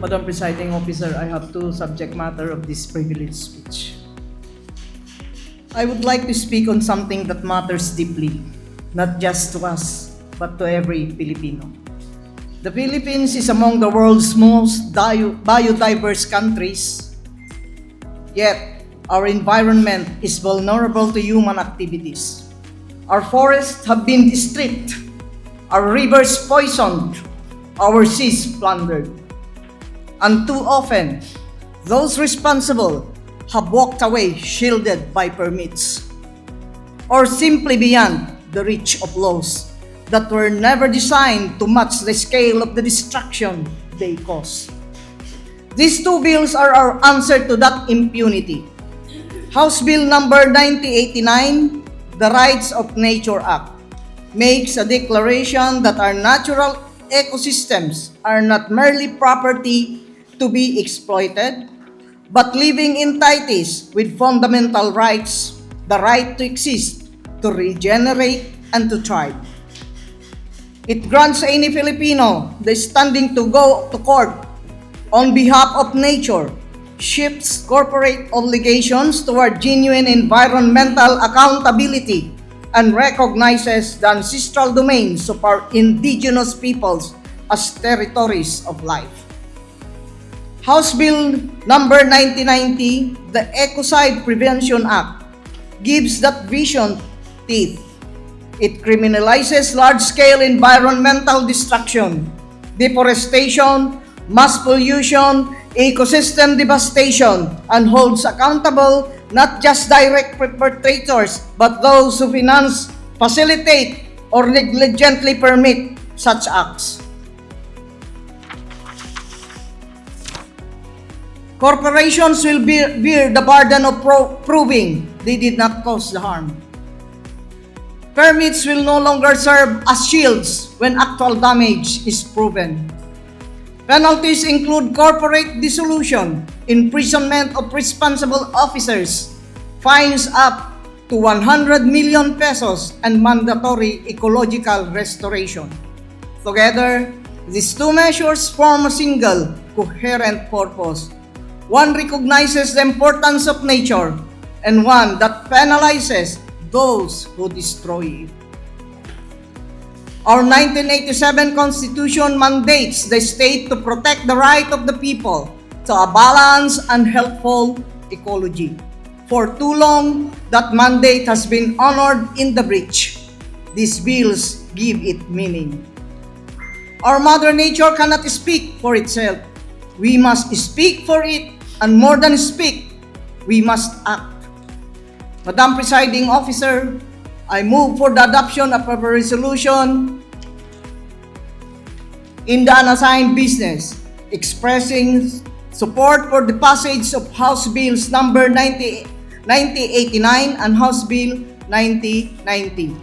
Madam Presiding Officer, I have two subject matter of this privileged speech. I would like to speak on something that matters deeply, not just to us, but to every Filipino. The Philippines is among the world's most biodiverse countries, yet our environment is vulnerable to human activities. Our forests have been stripped, our rivers poisoned, our seas plundered. And too often, those responsible have walked away shielded by permits, or simply beyond the reach of laws that were never designed to match the scale of the destruction they cause. These two bills are our answer to that impunity. House Bill number 9089, the Rights of Nature Act, makes a declaration that our natural ecosystems are not merely property to be exploited, but living entities with fundamental rights, the right to exist, to regenerate, and to thrive. It grants any Filipino the standing to go to court on behalf of nature, shifts corporate obligations toward genuine environmental accountability, and recognizes the ancestral domains of our indigenous peoples as territories of life. House Bill number 9090, the Ecocide Prevention Act, gives that vision teeth. It criminalizes large-scale environmental destruction, deforestation, mass pollution, ecosystem devastation, and holds accountable not just direct perpetrators, but those who finance, facilitate, or negligently permit such acts. Corporations will bear the burden of proving they did not cause the harm. Permits will no longer serve as shields when actual damage is proven. Penalties include corporate dissolution, imprisonment of responsible officers, fines up to 100 million pesos, and mandatory ecological restoration. Together, these two measures form a single, coherent purpose. One recognizes the importance of nature, and one that penalizes those who destroy it. Our 1987 Constitution mandates the state to protect the right of the people to a balanced and healthful ecology. For too long, that mandate has been honored in the breach. These bills give it meaning. Our Mother Nature cannot speak for itself. We must speak for it, and more than speak, we must act. Madam Presiding Officer, I move for the adoption of a resolution in the unassigned business, expressing support for the passage of House Bills number 9089 and House Bill 9090.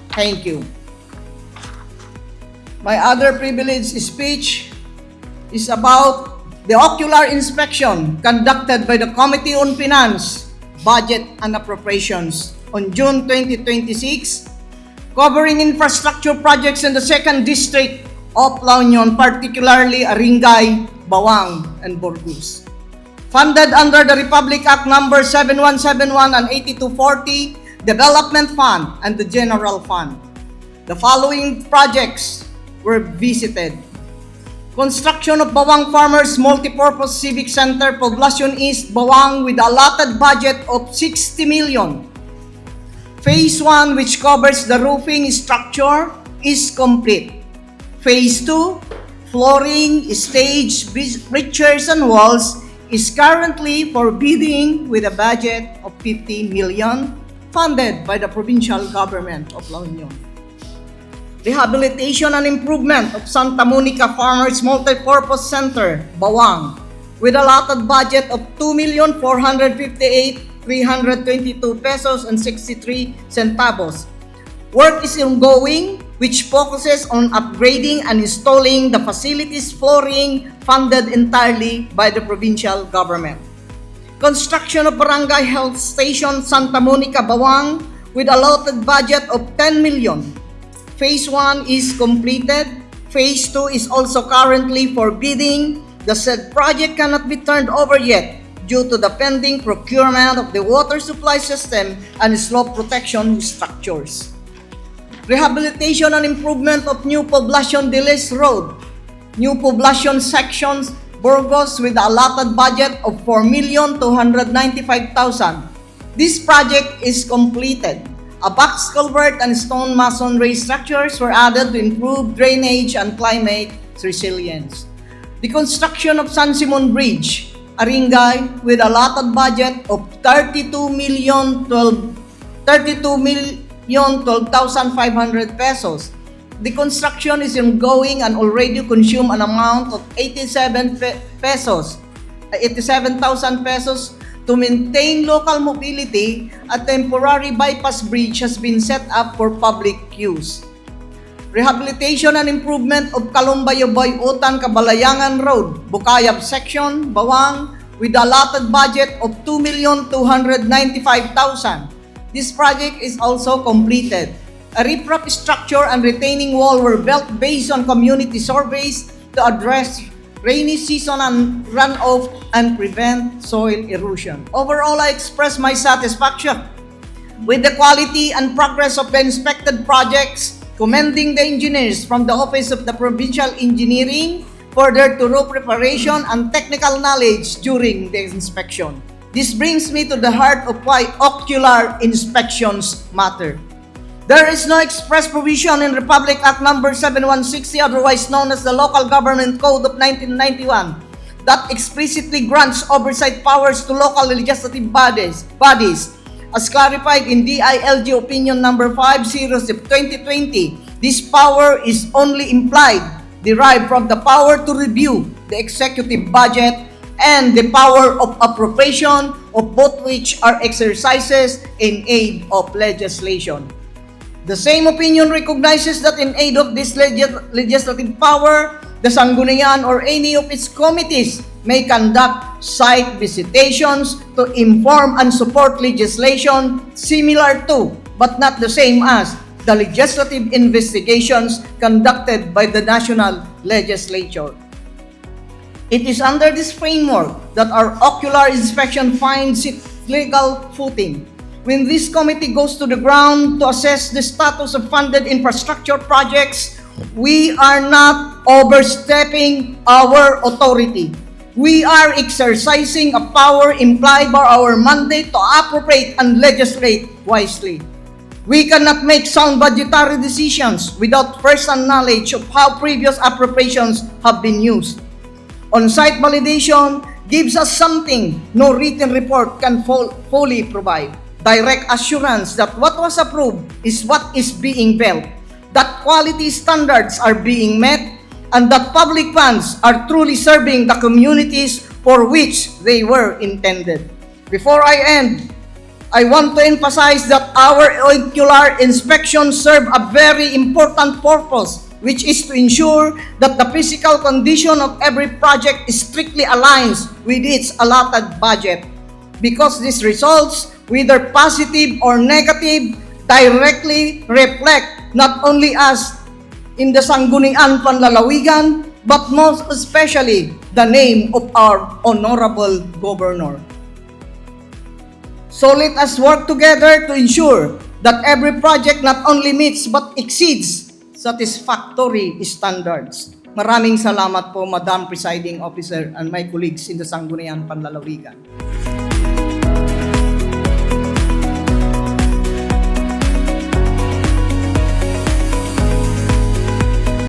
Thank you. My other privileged speech is about the ocular inspection conducted by the Committee on Finance, Budget and Appropriations on June 2026, covering infrastructure projects in the 2nd District of La Union, particularly Aringay, Bawang, and Burgos. Funded under the Republic Act number 7171 and 8240, Development Fund, and the General Fund. The following projects were visited: construction of Bawang Farmers Multipurpose Civic Center, Poblacion East, Bawang, with allotted budget of 60 million. Phase 1, which covers the roofing structure, is complete. Phase 2, flooring, stage, bleachers, and walls, is currently for bidding with a budget of 50 million, funded by the provincial government of La Union. Rehabilitation and improvement of Santa Monica Farmers Multipurpose Center, Bawang, with allotted budget of 2,458,322 pesos and 63 centavos. Work is ongoing, which focuses on upgrading and installing the facilities flooring funded entirely by the provincial government. Construction of Barangay Health Station Santa Monica, Bawang, with allotted budget of 10 million. Phase 1 is completed. Phase 2 is also currently for bidding. the said project cannot be turned over yet due to the pending procurement of the water supply system and slope protection structures. Rehabilitation and improvement of New Poblacion de Les Road, New Poblacion sections, Burgos with a allotted budget of 4,295,000. This project is completed. A box culvert and stone masonry structures were added to improve drainage and climate resilience. The construction of San Simon Bridge, Aringay, with a allotted budget of 32,012,500 pesos. The construction is ongoing and already consumed an amount of 87,000 pesos. To maintain local mobility, a temporary bypass bridge has been set up for public use. Rehabilitation and improvement of Calumbayo-Boy-Utan Kabalayangan Road, Bukayab Section, Bawang, with a allotted budget of 2,295,000. This project is also completed. A riprap structure and retaining wall were built based on community surveys to address rainy season and runoff and prevent soil erosion. Overall, I express my satisfaction with the quality and progress of the inspected projects, commending the engineers from the Office of the Provincial Engineering for their thorough preparation and technical knowledge during the inspection. This brings me to the heart of why ocular inspections matter. There is no express provision in Republic Act No. 7160, otherwise known as the Local Government Code of 1991, that explicitly grants oversight powers to local legislative bodies, as clarified in DILG Opinion No. 50 of 2020. This power is only implied, derived from the power to review the executive budget and the power of appropriation, of both which are exercises in aid of legislation. The same opinion recognizes that in aid of this legislative power, the Sangguniang or any of its committees may conduct site visitations to inform and support legislation similar to, but not the same as, the legislative investigations conducted by the National Legislature. It is under this framework that our ocular inspection finds its legal footing. When this committee goes to the ground to assess the status of funded infrastructure projects, we are not overstepping our authority. We are exercising a power implied by our mandate to appropriate and legislate wisely. We cannot make sound budgetary decisions without first-hand knowledge of how previous appropriations have been used. On-site validation gives us something no written report can fully provide. Direct assurance that what was approved is what is being built, that quality standards are being met, and that public funds are truly serving the communities for which they were intended. Before I end, I want to emphasize that our ocular inspections serve a very important purpose, which is to ensure that the physical condition of every project strictly aligns with its allotted budget. Because these results, whether positive or negative, directly reflect not only us in the Sangguniang Panlalawigan, but most especially the name of our Honorable Governor. So let us work together to ensure that every project not only meets but exceeds satisfactory standards. Maraming salamat po, Madam Presiding Officer and my colleagues in the Sangguniang Panlalawigan.